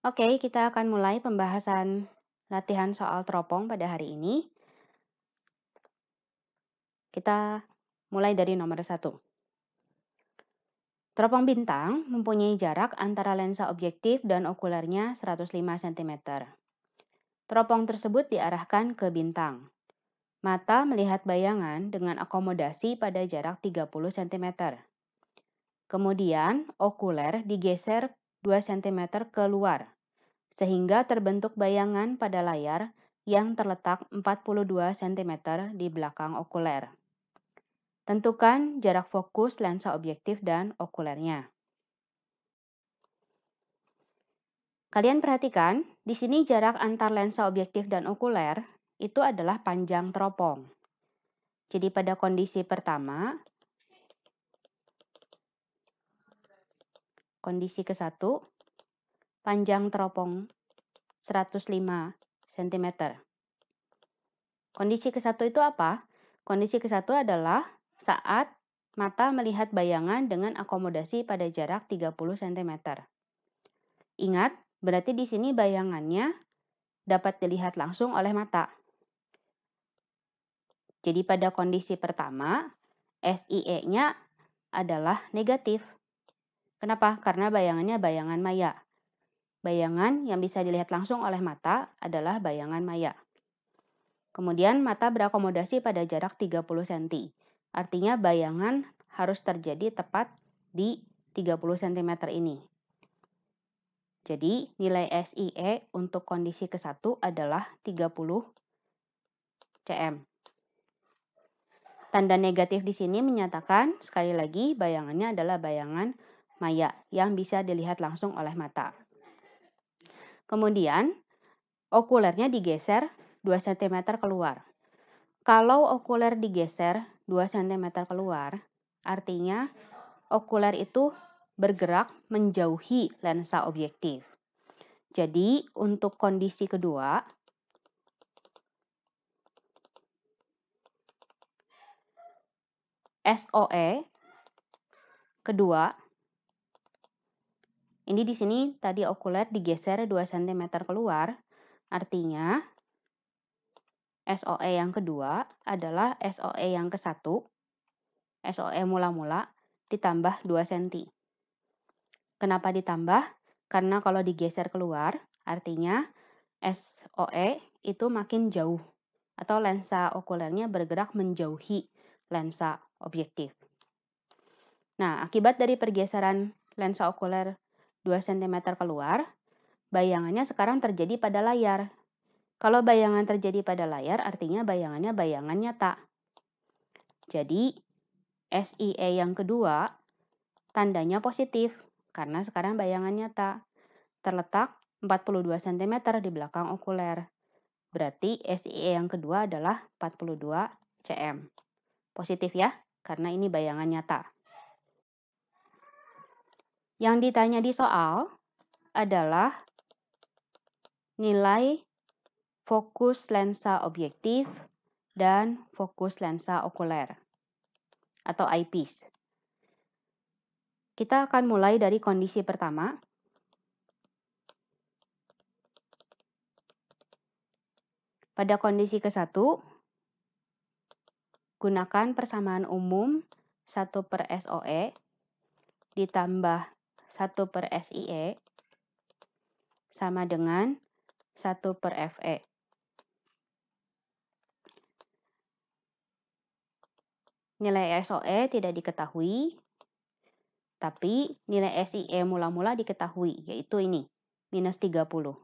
Oke, kita akan mulai pembahasan latihan soal teropong pada hari ini. Kita mulai dari nomor 1. Teropong bintang mempunyai jarak antara lensa objektif dan okulernya 105 cm. Teropong tersebut diarahkan ke bintang. Mata melihat bayangan dengan akomodasi pada jarak 30 cm. Kemudian, okuler digeser 2 cm keluar, sehingga terbentuk bayangan pada layar yang terletak 42 cm di belakang okuler. Tentukan jarak fokus lensa objektif dan okulernya. Kalian perhatikan, di sini jarak antar lensa objektif dan okuler itu adalah panjang teropong. Jadi pada kondisi pertama, kondisi ke-1, panjang teropong 105 cm. Kondisi ke-1 itu apa? Kondisi ke-1 adalah saat mata melihat bayangan dengan akomodasi pada jarak 30 cm. Ingat, berarti di sini bayangannya dapat dilihat langsung oleh mata. Jadi pada kondisi pertama, SIE-nya adalah negatif. Kenapa? Karena bayangannya bayangan maya. Bayangan yang bisa dilihat langsung oleh mata adalah bayangan maya. Kemudian mata berakomodasi pada jarak 30 cm. Artinya bayangan harus terjadi tepat di 30 cm ini. Jadi nilai SIE untuk kondisi ke-1 adalah 30 cm. Tanda negatif di sini menyatakan, sekali lagi, bayangannya adalah bayangan maya yang bisa dilihat langsung oleh mata. Kemudian, okulernya digeser 2 cm keluar. Kalau okuler digeser 2 cm keluar, artinya okuler itu bergerak menjauhi lensa objektif. Jadi, untuk kondisi kedua, SOE kedua, ini di sini tadi okuler digeser 2 cm keluar, artinya SOE yang kedua adalah SOE yang ke-1, SOE mula-mula ditambah 2 cm. Kenapa ditambah? Karena kalau digeser keluar, artinya SOE itu makin jauh, atau lensa okulernya bergerak menjauhi lensa objektif. Nah, akibat dari pergeseran lensa okuler 2 cm keluar, bayangannya sekarang terjadi pada layar. Kalau bayangan terjadi pada layar, artinya bayangannya bayangan nyata. Jadi, SIE yang kedua, tandanya positif, karena sekarang bayangan nyata. Terletak 42 cm di belakang okuler. Berarti SIE yang kedua adalah 42 cm. Positif ya, karena ini bayangan nyata. Yang ditanya di soal adalah nilai fokus lensa objektif dan fokus lensa okuler atau eyepiece. Kita akan mulai dari kondisi pertama. Pada kondisi ke-1, gunakan persamaan umum 1/SOE ditambah 1/SIE sama dengan 1/FE. Nilai SOE tidak diketahui, tapi nilai SIE mula-mula diketahui, yaitu ini, minus 30.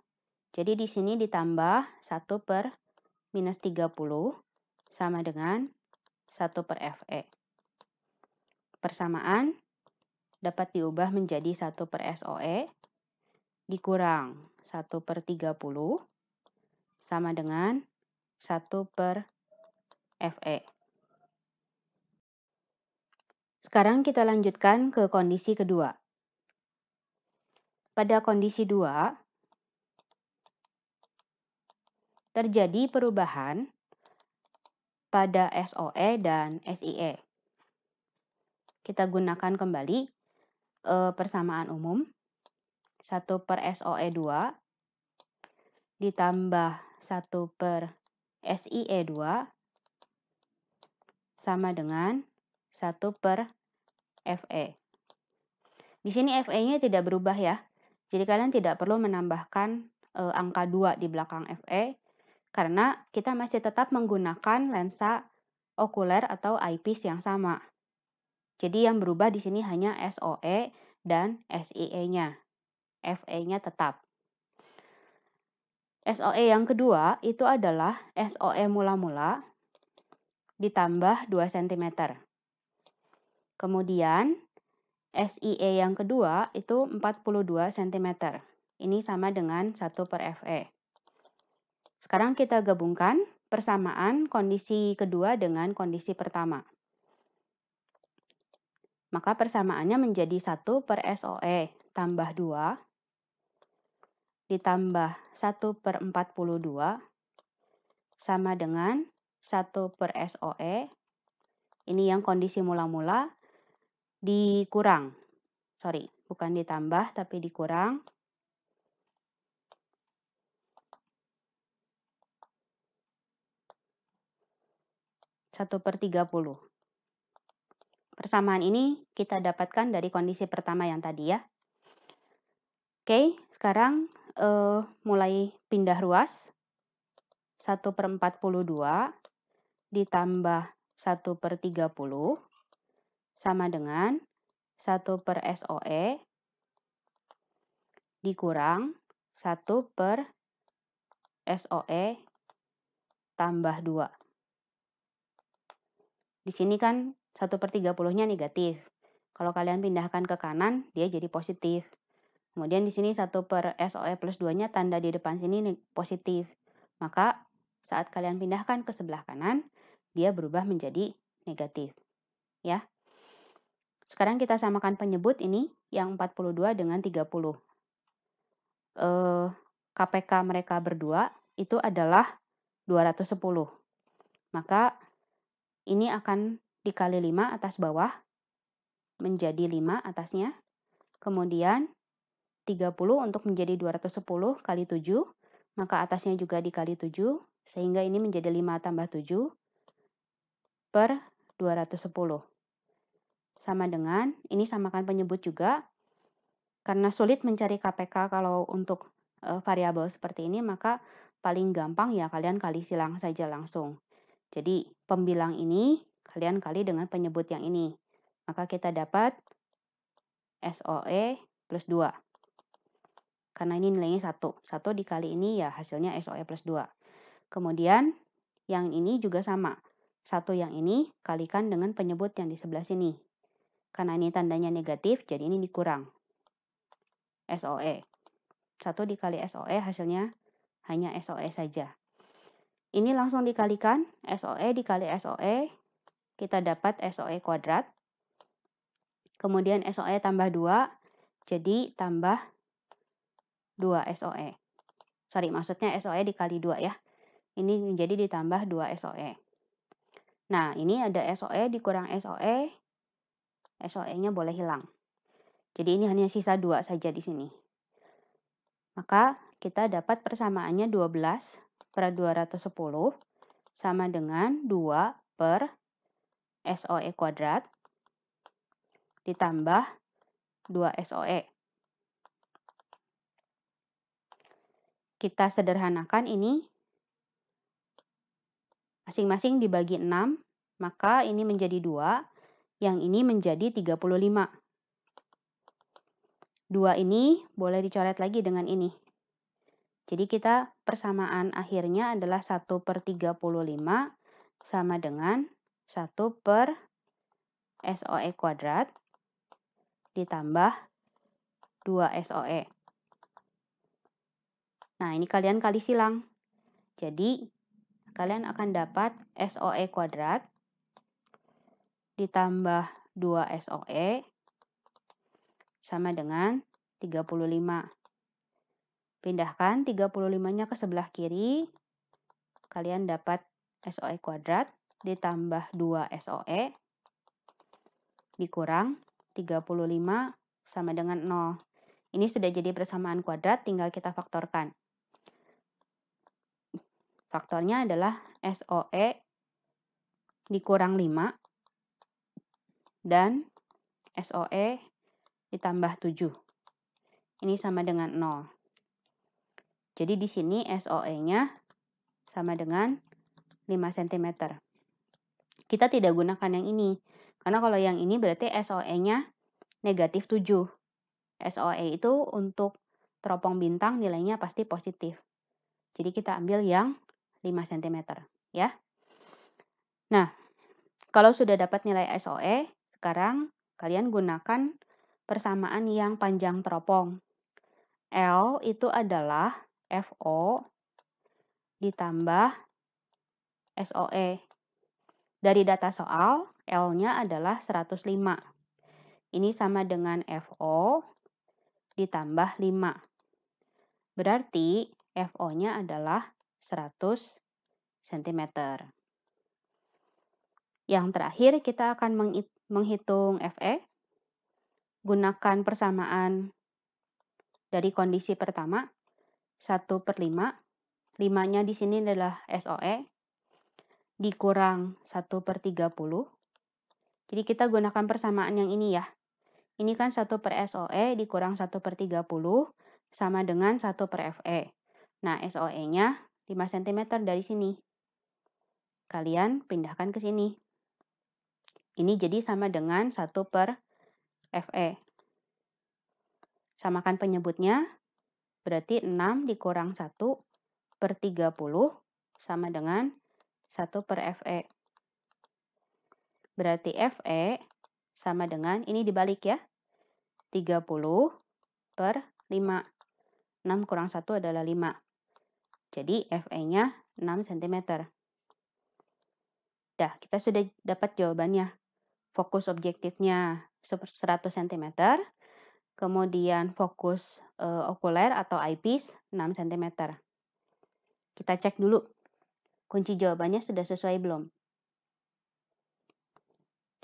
Jadi di sini ditambah 1/-30 sama dengan 1/FE. Persamaan dapat diubah menjadi 1/SOE dikurang 1/30 sama dengan 1/FE. Sekarang kita lanjutkan ke kondisi kedua. Pada kondisi 2, terjadi perubahan pada SOE dan SIE. Kita gunakan kembali persamaan umum. 1 per SOE2 ditambah 1 per SiE2 sama dengan 1 per Fe. Di sini Fe-nya tidak berubah ya. Jadi kalian tidak perlu menambahkan angka 2 di belakang Fe karena kita masih tetap menggunakan lensa okuler atau eyepiece yang sama. Jadi yang berubah di sini hanya SOE dan SIE-nya. Fe-nya tetap. SOE yang kedua itu adalah SOE mula-mula ditambah 2 cm. Kemudian SIE yang kedua itu 42 cm. Ini sama dengan 1 per Fe. Sekarang kita gabungkan persamaan kondisi kedua dengan kondisi pertama. Maka persamaannya menjadi 1 per SOE tambah 2 ditambah 1 per 42 sama dengan 1 per SOE. Ini yang kondisi mula-mula dikurang. Sorry, bukan ditambah tapi dikurang. Satu per 30. Persamaan ini kita dapatkan dari kondisi pertama yang tadi ya. Oke, sekarang mulai pindah ruas. 1 per 42 ditambah 1 per 30 sama dengan 1 per SOE dikurang 1 per SOE tambah 2. Di sini kan 1 per 30-nya negatif. Kalau kalian pindahkan ke kanan, dia jadi positif. Kemudian di sini 1 per SOE plus 2-nya tanda di depan sini positif. Maka saat kalian pindahkan ke sebelah kanan, dia berubah menjadi negatif. Ya. Sekarang kita samakan penyebut ini yang 42 dengan 30. KPK mereka berdua itu adalah 210. Maka ini akan dikali 5 atas bawah menjadi 5 atasnya. Kemudian 30 untuk menjadi 210 kali 7. Maka atasnya juga dikali 7. Sehingga ini menjadi 5 tambah 7 per 210. Sama dengan, ini samakan penyebut juga. Karena sulit mencari KPK kalau untuk variabel seperti ini, maka paling gampang ya kalian kali silang saja langsung. Jadi pembilang ini kalian kali dengan penyebut yang ini. Maka kita dapat SOE plus 2. Karena ini nilainya 1. 1 dikali ini ya hasilnya SOE plus 2. Kemudian yang ini juga sama. 1 yang ini kalikan dengan penyebut yang di sebelah sini. Karena ini tandanya negatif, jadi ini dikurang. SOE. 1 dikali SOE hasilnya hanya SOE saja. Ini langsung dikalikan, SOE dikali SOE, kita dapat SOE kuadrat. Kemudian SOE tambah 2, jadi tambah 2 SOE. Sorry, maksudnya SOE dikali 2 ya. Ini menjadi ditambah 2 SOE. Nah, ini ada SOE dikurang SOE, SOE-nya boleh hilang. Jadi ini hanya sisa 2 saja di sini. Maka kita dapat persamaannya 12 per 210 sama dengan 2 per SOE kuadrat ditambah 2 SOE. Kita sederhanakan ini masing-masing dibagi 6, maka ini menjadi 2, yang ini menjadi 35. 2 ini boleh dicoret lagi dengan ini. Jadi kita persamaan akhirnya adalah 1 per 35 sama dengan 1 per SOE kuadrat ditambah 2 SOE. Nah, ini kalian kali silang. Jadi, kalian akan dapat SOE kuadrat ditambah 2 SOE sama dengan 35. Pindahkan 35-nya ke sebelah kiri, kalian dapat SOE kuadrat ditambah 2 SOE dikurang 35 sama dengan 0. Ini sudah jadi persamaan kuadrat, tinggal kita faktorkan. Faktornya adalah SOE dikurang 5 dan SOE ditambah 7. Ini sama dengan 0. Jadi di sini SOE-nya sama dengan 5 cm. Kita tidak gunakan yang ini, karena kalau yang ini berarti SOE-nya negatif 7. SOE itu untuk teropong bintang nilainya pasti positif. Jadi kita ambil yang 5 cm. Ya. Nah, kalau sudah dapat nilai SOE, sekarang kalian gunakan persamaan yang panjang teropong. L itu adalah FO ditambah SOE. Dari data soal, L-nya adalah 105. Ini sama dengan FO ditambah 5. Berarti FO-nya adalah 100 cm. Yang terakhir, kita akan menghitung FE. Gunakan persamaan dari kondisi pertama, 1/5. 5-nya di sini adalah SOE. Dikurang 1/30. Jadi kita gunakan persamaan yang ini ya. Ini kan 1/SOE dikurang 1/30 sama dengan 1/FE. Nah, SOE-nya 5 cm dari sini. Kalian pindahkan ke sini. Ini jadi sama dengan 1/FE. Samakan penyebutnya, berarti 6 dikurang 1/30 sama dengan 1/FE. Berarti FE sama dengan, ini dibalik ya, 30/5. 6 kurang 1 adalah 5. Jadi FE-nya 6 cm. Dah, kita sudah dapat jawabannya. Fokus objektifnya 100 cm. Kemudian fokus okuler atau eyepiece 6 cm. Kita cek dulu. Kunci jawabannya sudah sesuai belum?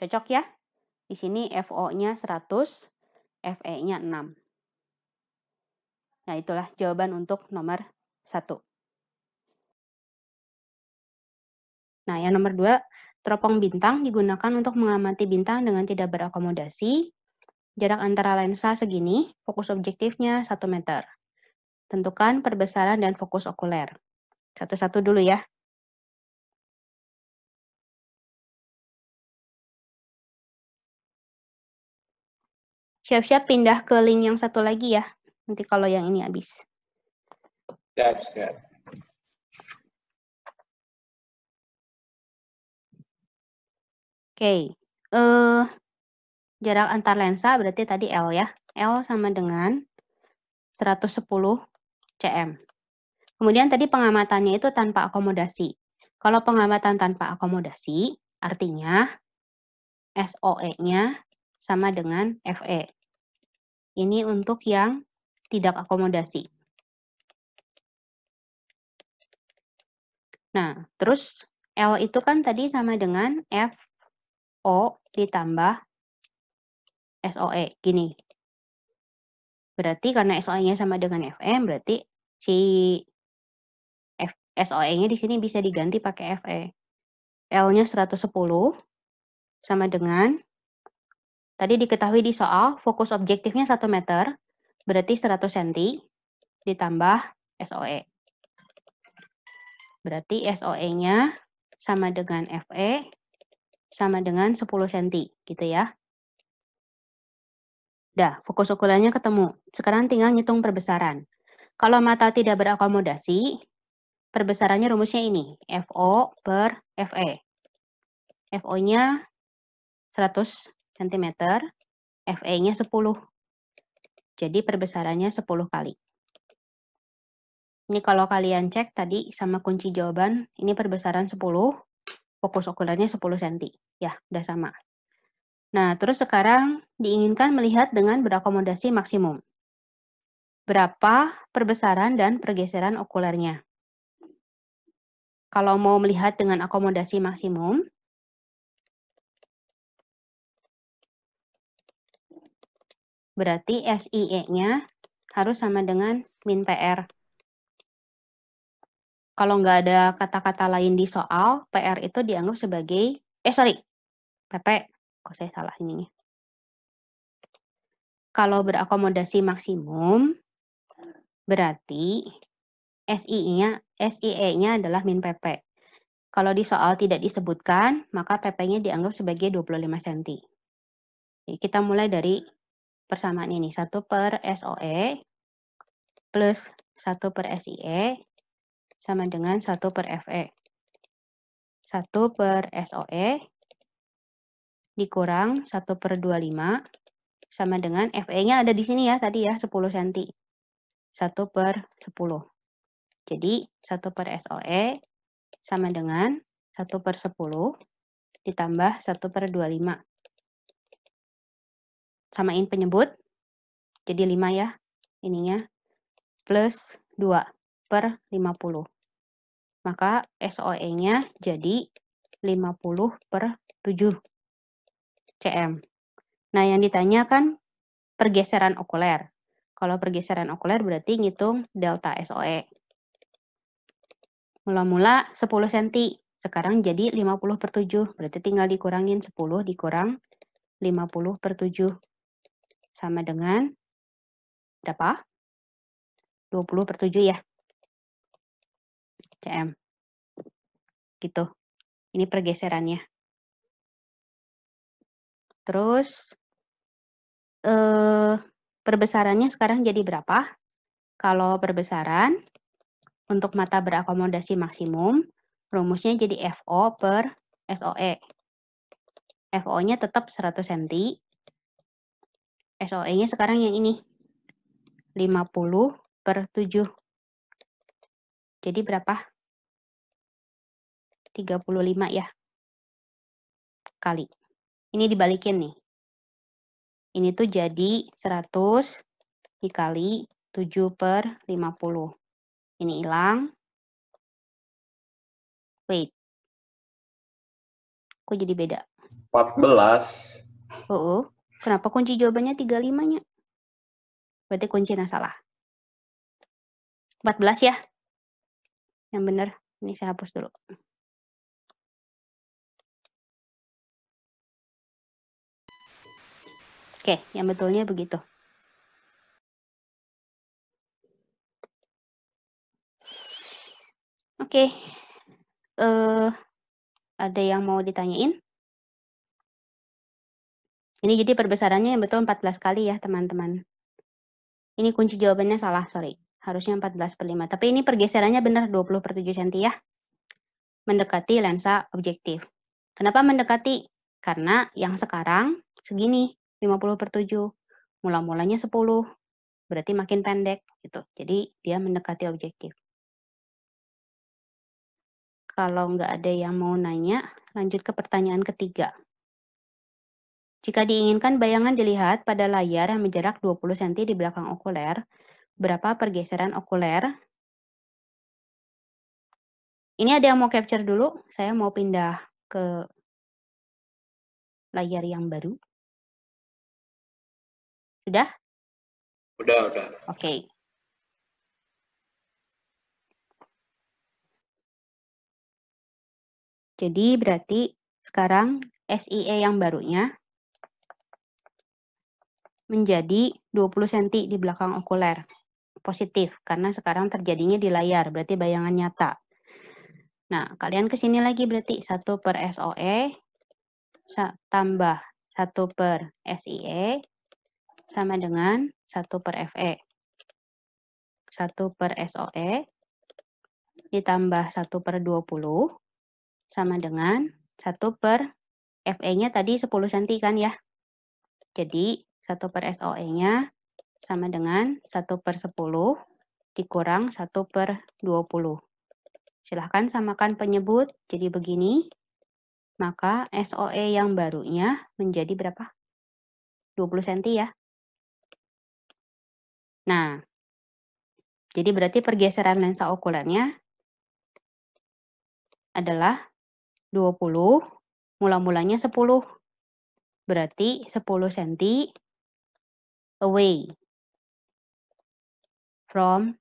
Cocok ya? Di sini FO-nya 100, FE-nya 6. Nah, itulah jawaban untuk nomor 1. Nah, yang nomor 2, teropong bintang digunakan untuk mengamati bintang dengan tidak berakomodasi. Jarak antara lensa segini, fokus objektifnya 1 meter. Tentukan perbesaran dan fokus okuler. Satu-satu dulu ya. Siap-siap pindah ke link yang satu lagi ya. Nanti kalau yang ini habis. Siap. Oke. Jarak antar lensa berarti tadi L ya. L sama dengan 110 cm. Kemudian tadi pengamatannya itu tanpa akomodasi. Kalau pengamatan tanpa akomodasi, artinya SOE-nya sama dengan FE. Ini untuk yang tidak akomodasi. Nah, terus L itu kan tadi sama dengan FO ditambah SOE. Gini. Berarti karena SOE-nya sama dengan FE, berarti si SOE-nya di sini bisa diganti pakai FE. L-nya 110 sama dengan, tadi diketahui di soal, fokus objektifnya 1 meter, berarti 100 cm ditambah SOE. Berarti SOE-nya sama dengan FE sama dengan 10 cm, gitu ya. Dah, fokus ukurannya ketemu. Sekarang tinggal ngitung perbesaran. Kalau mata tidak berakomodasi, perbesarannya rumusnya ini, FO per FE. FO-nya 100 cm, FE-nya 10. Jadi perbesarannya 10 kali. Ini kalau kalian cek tadi sama kunci jawaban, ini perbesaran 10, fokus ukurannya 10 cm. Ya, udah sama. Nah, terus sekarang diinginkan melihat dengan berakomodasi maksimum. Berapa perbesaran dan pergeseran okulernya? Kalau mau melihat dengan akomodasi maksimum, berarti SIE-nya harus sama dengan min PR. Kalau nggak ada kata-kata lain di soal, PR itu dianggap sebagai, PP, kok saya salah ininya. Kalau berakomodasi maksimum, berarti SIE-nya adalah min PP. Kalau di soal tidak disebutkan, maka PP-nya dianggap sebagai 25 cm. Jadi kita mulai dari persamaan ini, 1 per SOE plus 1 per SIE sama dengan 1 per FE. 1 per SOE dikurang 1 per 25 sama dengan FE-nya ada di sini ya, tadi ya, 10 cm. 1 per 10. Jadi 1 per SOE sama dengan 1 per 10 ditambah 1 per 25. Samain penyebut, jadi 5 ya, ininya, plus 2 per 50. Maka SOE-nya jadi 50 per 7 cm. Nah, yang ditanya kan pergeseran okuler. Kalau pergeseran okuler berarti ngitung delta SOE. Mula-mula 10 cm, sekarang jadi 50 per 7, berarti tinggal dikurangin 10 dikurang 50 per 7. Sama dengan berapa? 20 per 7 ya, cm. Gitu. Ini pergeserannya. Terus, perbesarannya sekarang jadi berapa? Kalau perbesaran, untuk mata berakomodasi maksimum, rumusnya jadi FO per SOE. FO-nya tetap 100 cm. SOE-nya sekarang yang ini, 50 per 7. Jadi berapa? 35 ya, kali. Ini dibalikin nih. Ini tuh jadi 100 dikali 7 per 50. Ini hilang. Wait. Kok jadi beda? 14. Kenapa kunci jawabannya 35-nya? Berarti kuncinya salah. 14 ya? Yang benar. Ini saya hapus dulu. Oke, yang betulnya begitu. Oke. Ada yang mau ditanyain? Ini jadi perbesarannya yang betul 14 kali ya, teman-teman. Ini kunci jawabannya salah, sorry. Harusnya 14 per 5. Tapi ini pergeserannya benar 20 per 7 cm ya. Mendekati lensa objektif. Kenapa mendekati? Karena yang sekarang segini, 50 per 7. Mula-mulanya 10. Berarti makin pendek gitu. Jadi dia mendekati objektif. Kalau nggak ada yang mau nanya, lanjut ke pertanyaan ketiga. Jika diinginkan bayangan dilihat pada layar yang berjarak 20 cm di belakang okuler, berapa pergeseran okuler? Ini ada yang mau capture dulu? Saya mau pindah ke layar yang baru. Sudah? Udah. Oke. Jadi berarti sekarang SIE yang barunya menjadi 20 cm di belakang okuler. Positif, karena sekarang terjadinya di layar, berarti bayangan nyata. Nah, kalian ke sini lagi berarti 1 per SOE tambah 1 per SIE sama dengan 1 per FE. 1 per SOE ditambah 1 per 20 sama dengan 1 per FE-nya tadi 10 cm kan ya. Jadi 1 per SOE-nya sama dengan 1 per 10 dikurang 1 per 20. Silahkan samakan penyebut, jadi begini. Maka SOE yang barunya menjadi berapa? 20 cm ya. Nah, jadi berarti pergeseran lensa okulernya adalah 20, mula-mulanya 10. Berarti 10 cm away. from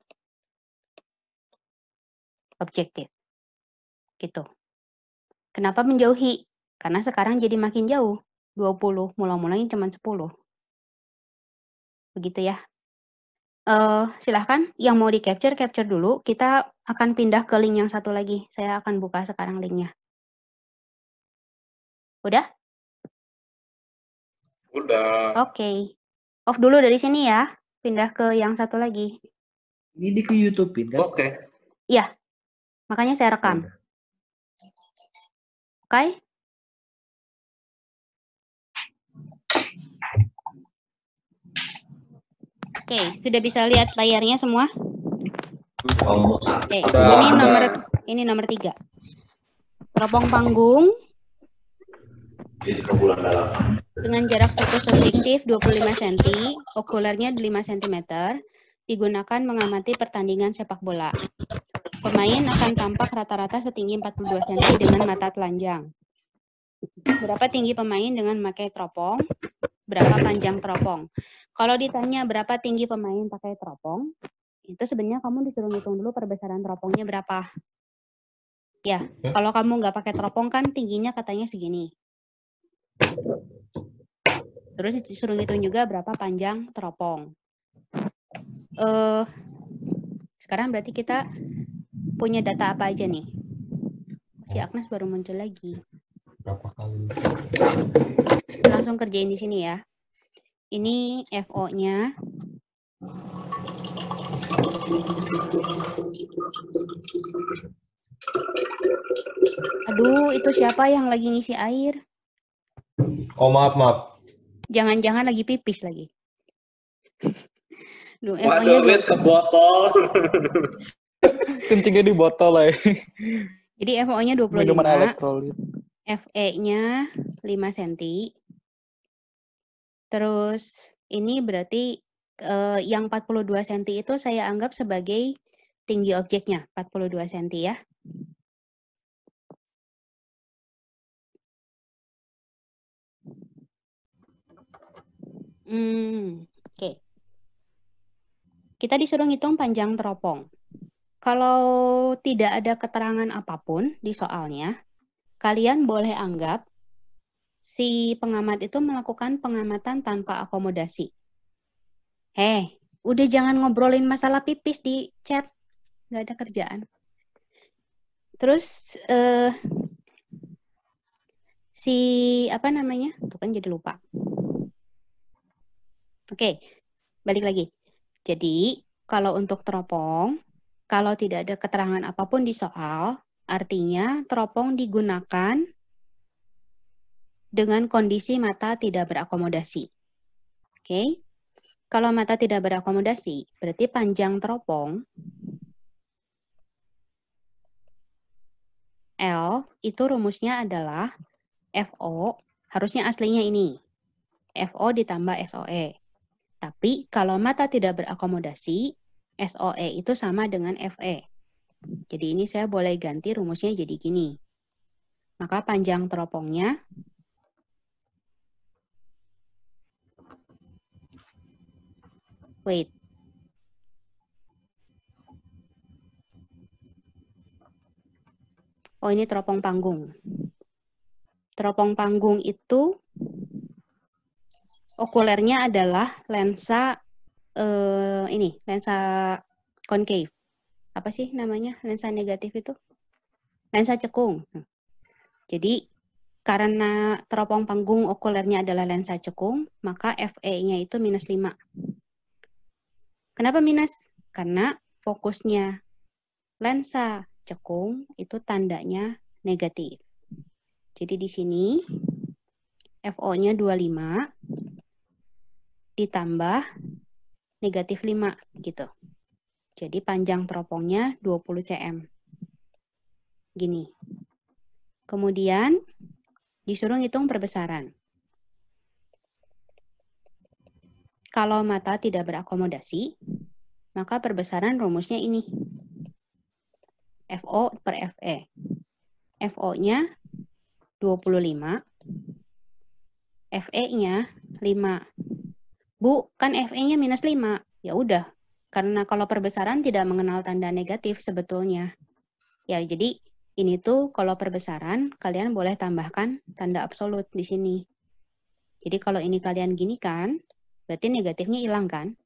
objective. Gitu. Kenapa menjauhi? Karena sekarang jadi makin jauh. 20, mula-mulanya cuma 10. Begitu ya. Silahkan yang mau di-capture, capture dulu. Kita akan pindah ke link yang satu lagi. Saya akan buka sekarang linknya. Udah? Udah. Oke. Off dulu dari sini ya. Pindah ke yang satu lagi. Ini di ke YouTube-in kan? Oke. Iya. Makanya saya rekam. Oke? Oke, sudah bisa lihat layarnya semua? Oke, ini nomor 3. Teropong panggung dengan jarak fokus objektif 25 cm, okulernya 5 cm, digunakan mengamati pertandingan sepak bola. Pemain akan tampak rata-rata setinggi 42 cm dengan mata telanjang. Berapa tinggi pemain dengan memakai teropong? Berapa panjang teropong? Kalau ditanya berapa tinggi pemain pakai teropong, itu sebenarnya kamu disuruh ngitung dulu perbesaran teropongnya berapa. Ya, kalau kamu nggak pakai teropong kan tingginya katanya segini. Terus disuruh ngitung juga berapa panjang teropong. Sekarang berarti kita punya data apa aja nih? Si Agnes baru muncul lagi. Berapa kali? Langsung kerjain di sini ya. Ini FO-nya. Aduh, itu siapa yang lagi ngisi air? Oh, maaf. Jangan-jangan lagi pipis lagi. Duh, Waduh, lihat ke botol. Kencingnya di botol lah. Jadi FO-nya 25. Minuman elektrolit. FE-nya 5 cm. Terus ini berarti yang 42 cm itu saya anggap sebagai tinggi objeknya, 42 cm ya. Oke. Kita disuruh ngitung panjang teropong. Kalau tidak ada keterangan apapun di soalnya, kalian boleh anggap si pengamat itu melakukan pengamatan tanpa akomodasi. Udah jangan ngobrolin masalah pipis di chat. Nggak ada kerjaan. Terus si apa namanya? Tuh kan jadi lupa. Oke, balik lagi. Jadi, kalau untuk teropong, kalau tidak ada keterangan apapun di soal, artinya teropong digunakan dengan kondisi mata tidak berakomodasi. Oke. Kalau mata tidak berakomodasi, berarti panjang teropong L itu rumusnya adalah FO, harusnya aslinya ini. FO ditambah SOE. Tapi kalau mata tidak berakomodasi, SOE itu sama dengan FE. Jadi ini saya boleh ganti rumusnya jadi gini. Maka panjang teropongnya wait. Oh, ini teropong panggung. Teropong panggung itu okulernya adalah lensa lensa concave. Apa sih namanya? Lensa negatif itu? Lensa cekung. Jadi karena teropong panggung okulernya adalah lensa cekung, maka FE-nya itu minus 5. Kenapa minus? Karena fokusnya lensa cekung itu tandanya negatif. Jadi di sini FO-nya 25 ditambah negatif 5 gitu. Jadi panjang teropongnya 20 cm. Gini. Kemudian disuruh ngitung perbesaran. Kalau mata tidak berakomodasi, maka perbesaran rumusnya ini. FO per FE. FO-nya 25, FE-nya 5. Bu, kan FE-nya minus 5. Ya udah, Karena kalau perbesaran tidak mengenal tanda negatif sebetulnya. Ya, jadi ini tuh kalau perbesaran, kalian boleh tambahkan tanda absolut di sini. Jadi kalau ini kalian gini kan, berarti negatifnya hilang kan?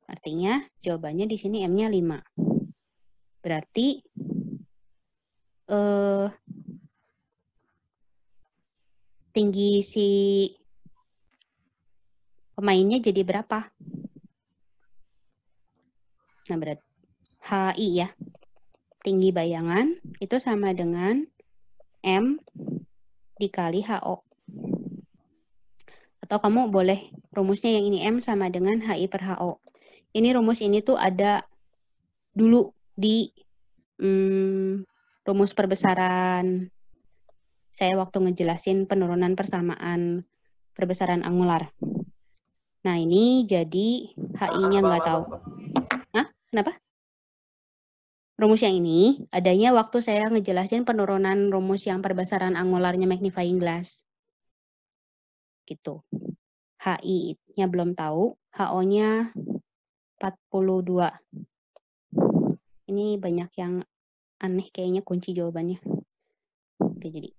Artinya jawabannya di sini M-nya 5. Berarti tinggi si pemainnya jadi berapa? Nah, berarti HI ya. Tinggi bayangan itu sama dengan M dikali HO. Atau kamu boleh rumusnya yang ini M sama dengan HI per HO. Ini rumus ini tuh ada dulu di rumus perbesaran saya waktu ngejelasin penurunan persamaan perbesaran angular. Nah, ini jadi HI-nya nggak tahu. Hah? Kenapa? Rumus yang ini adanya waktu saya ngejelasin penurunan rumus yang perbesaran angularnya magnifying glass. Gitu. HI-nya belum tahu, HO-nya 42. Ini banyak yang aneh kayaknya kunci jawabannya. Oke, jadi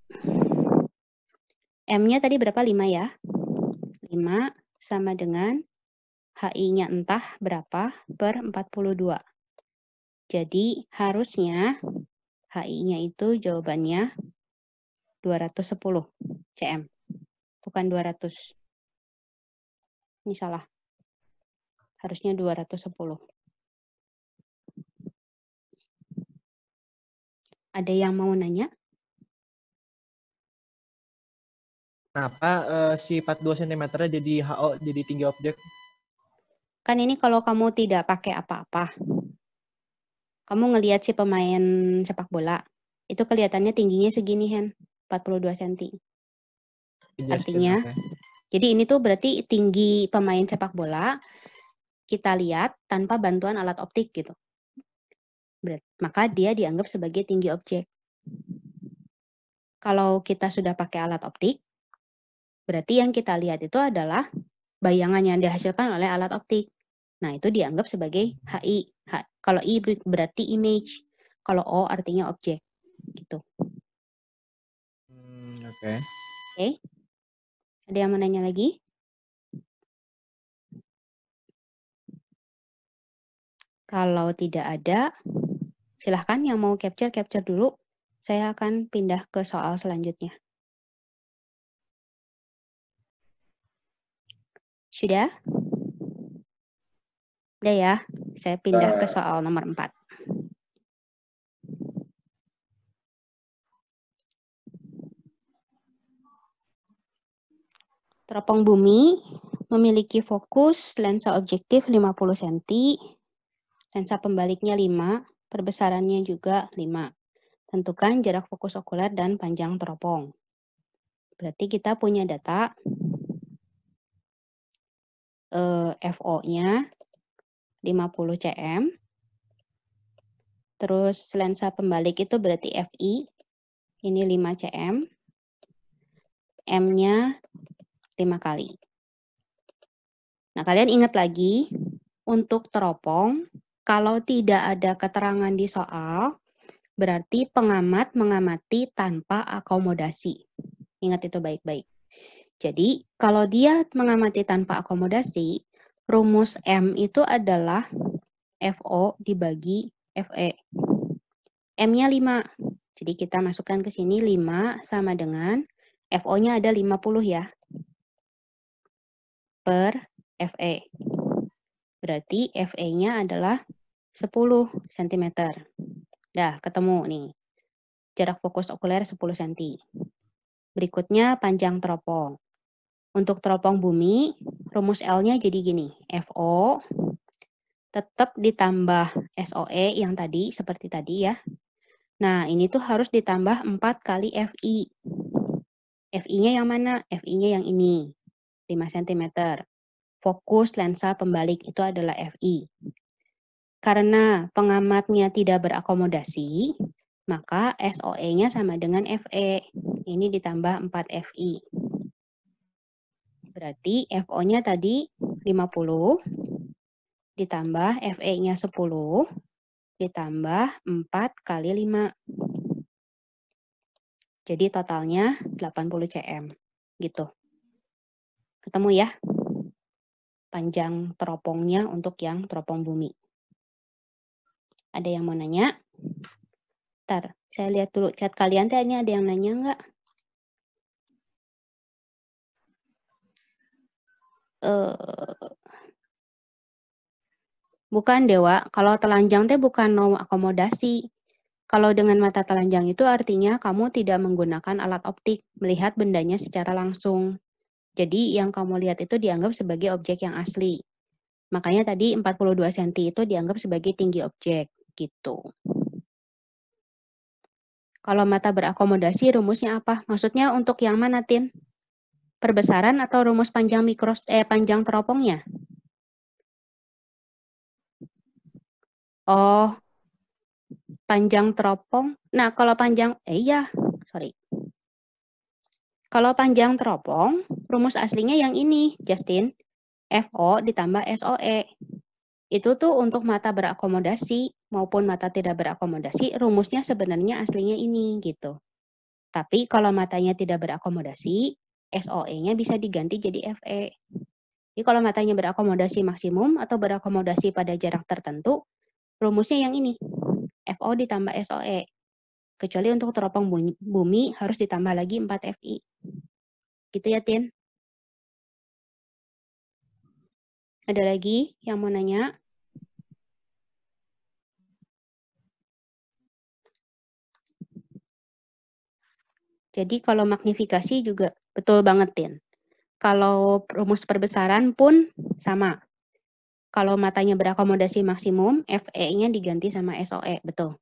M-nya tadi berapa? 5 ya? 5 sama dengan HI-nya entah berapa per 42. Jadi harusnya HI-nya itu jawabannya 210 cm. Bukan 200. Ini salah. Harusnya 210. Ada yang mau nanya? Kenapa si 42 cm jadi HO, jadi tinggi objek? Kan ini kalau kamu tidak pakai apa-apa. Kamu ngelihat si pemain sepak bola, itu kelihatannya tingginya segini, Hen. 42 cm. Artinya, jadi ini tuh berarti tinggi pemain sepak bola kita lihat tanpa bantuan alat optik gitu. Maka dia dianggap sebagai tinggi objek. Kalau kita sudah pakai alat optik, berarti yang kita lihat itu adalah bayangan yang dihasilkan oleh alat optik. Nah, itu dianggap sebagai HI. Kalau I berarti image, kalau O artinya objek. Gitu. Oke. Oke. Ada yang mau nanya lagi? Kalau tidak ada, silahkan yang mau capture dulu. Saya akan pindah ke soal selanjutnya. Sudah? Udah ya, saya pindah ke soal nomor 4. Teropong bumi memiliki fokus lensa objektif 50 cm, lensa pembaliknya 5, perbesarannya juga 5. Tentukan jarak fokus okuler dan panjang teropong. Berarti kita punya data FO-nya 50 cm. Terus lensa pembalik itu berarti FI, ini 5 cm. M-nya 5 kali. Nah, kalian ingat lagi, untuk teropong, kalau tidak ada keterangan di soal, berarti pengamat mengamati tanpa akomodasi. Ingat itu baik-baik. Jadi, kalau dia mengamati tanpa akomodasi, rumus M itu adalah FO dibagi FE. M-nya 5. Jadi, kita masukkan ke sini 5 sama dengan FO-nya ada 50 ya. Per FE. Berarti FE-nya adalah 10 cm. Dah, ketemu nih. Jarak fokus okuler 10 cm. Berikutnya panjang teropong. Untuk teropong bumi, rumus L-nya jadi gini. FO tetap ditambah SOE yang tadi, seperti tadi ya. Nah, ini tuh harus ditambah 4 kali FI. FI-nya yang mana? FI-nya yang ini. 5 cm. Fokus lensa pembalik itu adalah FI. Karena pengamatnya tidak berakomodasi, maka SOE-nya sama dengan FE. Ini ditambah 4 FI. Berarti FO-nya tadi 50 ditambah FE-nya 10 ditambah 4 kali 5. Jadi totalnya 80 cm. Gitu. Ketemu ya? Panjang teropongnya untuk yang teropong bumi. Ada yang mau nanya? Ntar, saya lihat dulu chat kalian. Tanya ada yang nanya nggak? Bukan Dewa, kalau telanjang teh bukan no akomodasi. Kalau dengan mata telanjang itu artinya kamu tidak menggunakan alat optik, melihat bendanya secara langsung. Jadi yang kamu lihat itu dianggap sebagai objek yang asli. Makanya tadi 42 cm itu dianggap sebagai tinggi objek, gitu. Kalau mata berakomodasi rumusnya apa? Maksudnya untuk yang mana, Tin? Perbesaran atau rumus panjang panjang teropongnya? Oh, panjang teropong. Nah, kalau panjang sorry. Kalau panjang teropong, rumus aslinya yang ini, Justin. FO ditambah SOE. Itu tuh untuk mata berakomodasi maupun mata tidak berakomodasi, rumusnya sebenarnya aslinya ini gitu. Tapi kalau matanya tidak berakomodasi, SOE-nya bisa diganti jadi FE. Jadi kalau matanya berakomodasi maksimum atau berakomodasi pada jarak tertentu, rumusnya yang ini, FO ditambah SOE. Kecuali untuk teropong bumi harus ditambah lagi 4 FI. Gitu ya, Tin? Ada lagi yang mau nanya? Jadi kalau magnifikasi juga betul banget, Tin. Kalau rumus perbesaran pun sama. Kalau matanya berakomodasi maksimum, FE-nya diganti sama SOE, betul.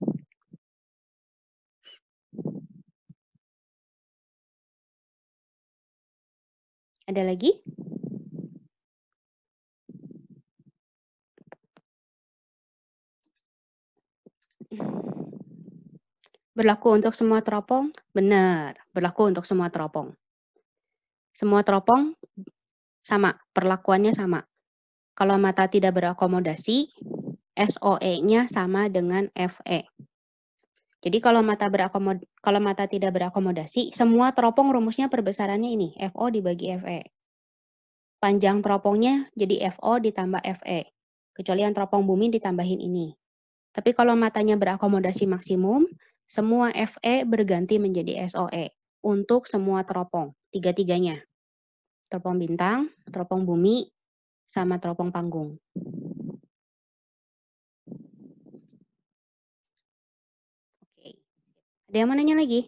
Ada lagi? Berlaku untuk semua teropong? Benar, berlaku untuk semua teropong. Semua teropong sama, perlakuannya sama. Kalau mata tidak berakomodasi, SOE-nya sama dengan FE. Jadi kalau mata tidak berakomodasi, semua teropong rumusnya perbesarannya ini, FO dibagi FE. Panjang teropongnya jadi FO ditambah FE. Kecuali yang teropong bumi ditambahin ini. Tapi kalau matanya berakomodasi maksimum, semua FE berganti menjadi SOE untuk semua teropong, tiga-tiganya. Teropong bintang, teropong bumi, sama teropong panggung. Oke. Ada yang mau nanya lagi?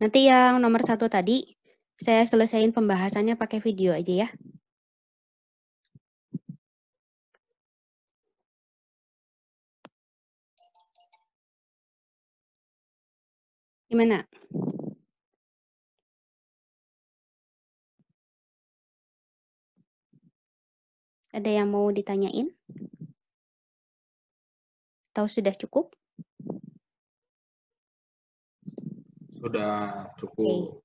Nanti yang nomor 1 tadi, saya selesaiin pembahasannya pakai video aja ya. Gimana? Ada yang mau ditanyain? Atau sudah cukup? Sudah cukup.